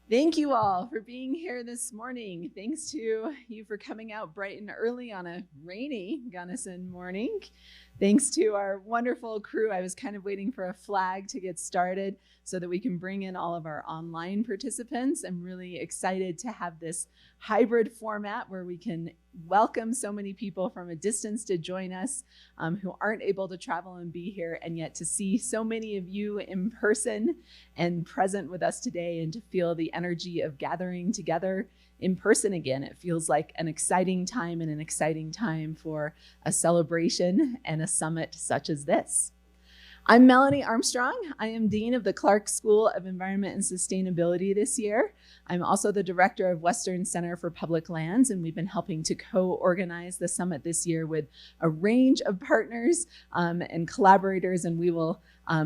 Thank you all for being here this morning. Thanks to you for coming out bright and early on a rainy Gunnison morning. Thanks to our wonderful crew. I was kind of waiting for a flag to get started so that we can bring in all of our online participants. I'm really excited to have this hybrid format where we can welcome so many people from a distance to join us who aren't able to travel and be here, and yet to see so many of you in person and present with us today, and to feel the energy of gathering together in person again. It feels like an exciting time, and an exciting time for a celebration and a summit such as this. I'm Melanie Armstrong. I am Dean of the Clark School of Environment and Sustainability this year. I'm also the Director of Western Center for Public Lands, and we've been helping to co-organize the summit this year with a range of partners and collaborators, and we will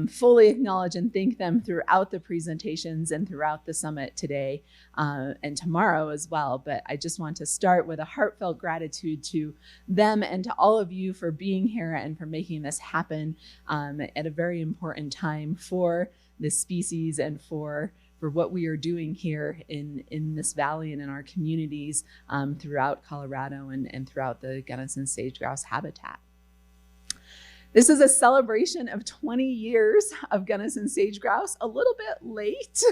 fully acknowledge and thank them throughout the presentations and throughout the summit today and tomorrow as well. But I just want to start with a heartfelt gratitude to them and to all of you for being here and for making this happen at a very important time for this species and for what we are doing here in this valley and in our communities throughout Colorado and throughout the Gunnison sage-grouse habitat. This is a celebration of 20 years of Gunnison sage-grouse, a little bit late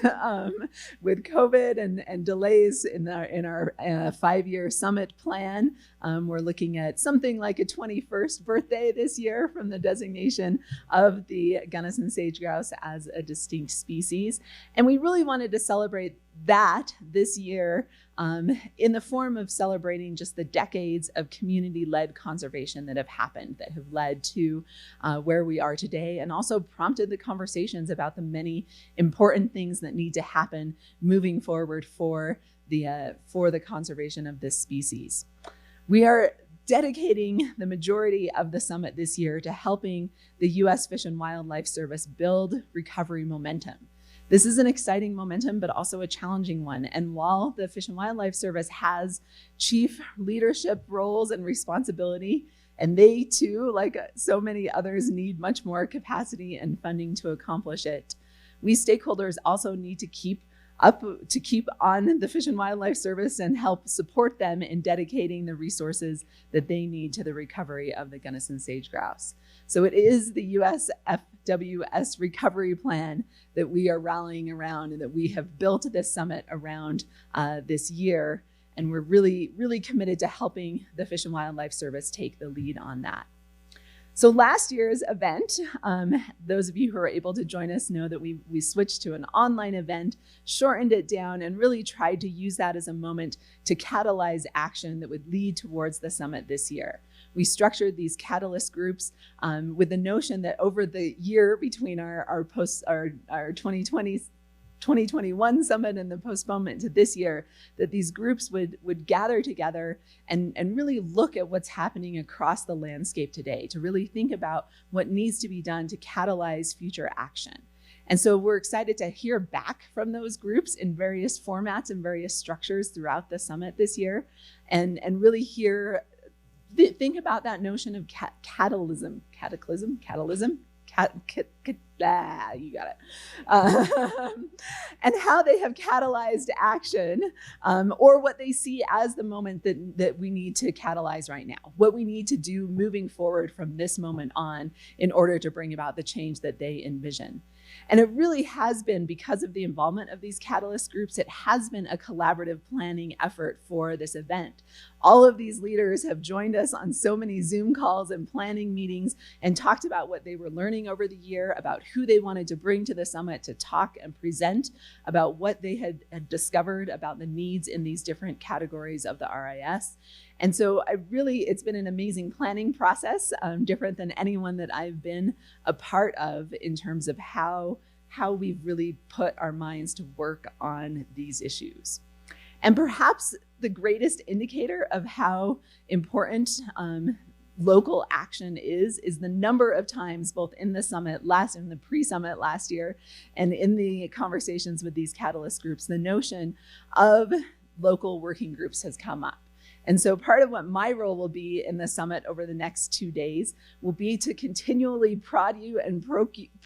with COVID and delays in our 5-year summit plan. We're looking at something like a 21st birthday this year from the designation of the Gunnison sage-grouse as a distinct species. And we really wanted to celebrate that this year in the form of celebrating just the decades of community-led conservation that have happened, that have led to where we are today, and also prompted the conversations about the many important things that need to happen moving forward for the conservation of this species. We are dedicating the majority of the summit this year to helping the U.S. Fish and Wildlife Service build recovery momentum. This is an exciting momentum, but also a challenging one. And while the Fish and Wildlife Service has chief leadership roles and responsibility, and they too, like so many others, need much more capacity and funding to accomplish it, we stakeholders also need to keep on the Fish and Wildlife Service and help support them in dedicating the resources that they need to the recovery of the Gunnison sage-grouse. So it is the USFWS recovery plan that we are rallying around and that we have built this summit around this year. And we're really, really committed to helping the Fish and Wildlife Service take the lead on that. So last year's event, those of you who are able to join us know that we switched to an online event, shortened it down, and really tried to use that as a moment to catalyze action that would lead towards the summit this year. We structured these catalyst groups with the notion that over the year between our 2021 summit and the postponement to this year, that these groups would gather together and really look at what's happening across the landscape today, to really think about what needs to be done to catalyze future action. And so we're excited to hear back from those groups in various formats and various structures throughout the summit this year, and really think about that notion of catalysm, you got it. And how they have catalyzed action, or what they see as the moment that we need to catalyze right now, what we need to do moving forward from this moment on in order to bring about the change that they envision. And it really has been, because of the involvement of these catalyst groups, it has been a collaborative planning effort for this event. All of these leaders have joined us on so many Zoom calls and planning meetings and talked about what they were learning over the year, about who they wanted to bring to the summit to talk and present about what they had discovered about the needs in these different categories of the RIS. And so it's been an amazing planning process, different than anyone that I've been a part of in terms of how we've really put our minds to work on these issues. And perhaps the greatest indicator of how important local action is the number of times, both in the summit in the pre-summit last year and in the conversations with these catalyst groups, the notion of local working groups has come up. And so part of what my role will be in the summit over the next 2 days will be to continually prod you and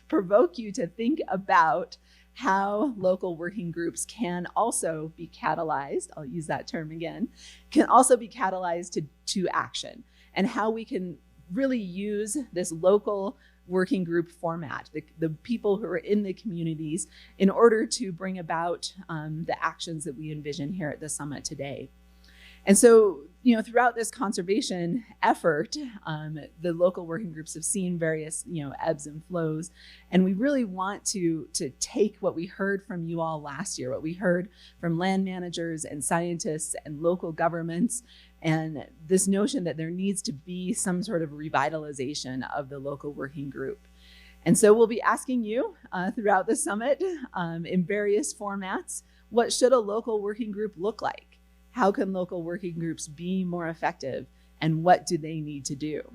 provoke you to think about how local working groups can also be catalyzed, I'll use that term again, can also be catalyzed to action, and how we can really use this local working group format, the people who are in the communities, in order to bring about the actions that we envision here at the summit today. And so, throughout this conservation effort, the local working groups have seen various, ebbs and flows. And we really want to take what we heard from you all last year, what we heard from land managers and scientists and local governments, and this notion that there needs to be some sort of revitalization of the local working group. And so we'll be asking you throughout the summit in various formats, what should a local working group look like? How can local working groups be more effective, and what do they need to do?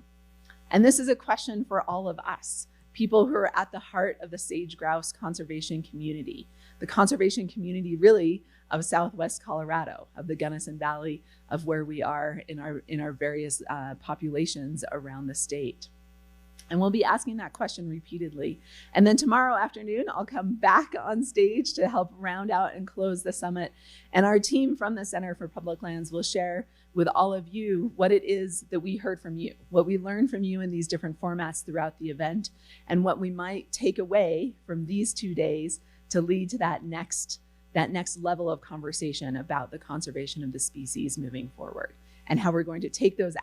And this is a question for all of us, people who are at the heart of the Sage-Grouse conservation community, the conservation community really of Southwest Colorado, of the Gunnison Valley, of where we are in our various populations around the state. And we'll be asking that question repeatedly. And then tomorrow afternoon, I'll come back on stage to help round out and close the summit. And our team from the Center for Public Lands will share with all of you what it is that we heard from you, what we learned from you in these different formats throughout the event, and what we might take away from these 2 days to lead to that next level of conversation about the conservation of the species moving forward, and how we're going to take those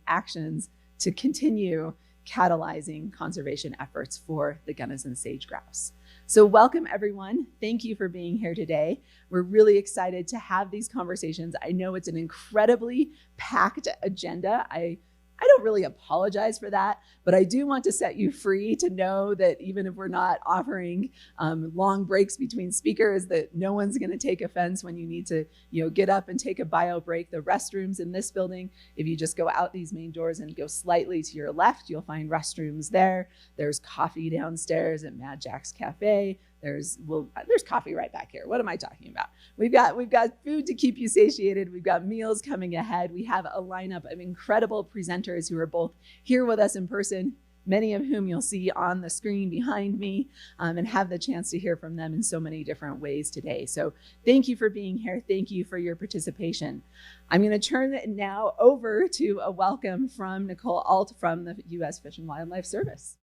actions to continue catalyzing conservation efforts for the Gunnison sage-grouse. So welcome everyone. Thank you for being here today. We're really excited to have these conversations. I know it's an incredibly packed agenda. I don't really apologize for that, but I do want to set you free to know that even if we're not offering long breaks between speakers, that no one's going to take offense when you need to get up and take a bio break. The restrooms in this building, if you just go out these main doors and go slightly to your left, you'll find restrooms there. There's coffee downstairs at Mad Jack's Cafe. There's coffee right back here. What am I talking about? We've got food to keep you satiated. We've got meals coming ahead. We have a lineup of incredible presenters who are both here with us in person, many of whom you'll see on the screen behind me, and have the chance to hear from them in so many different ways today. So thank you for being here. Thank you for your participation. I'm going to turn it now over to a welcome from Nicole Alt from the U.S. Fish and Wildlife Service.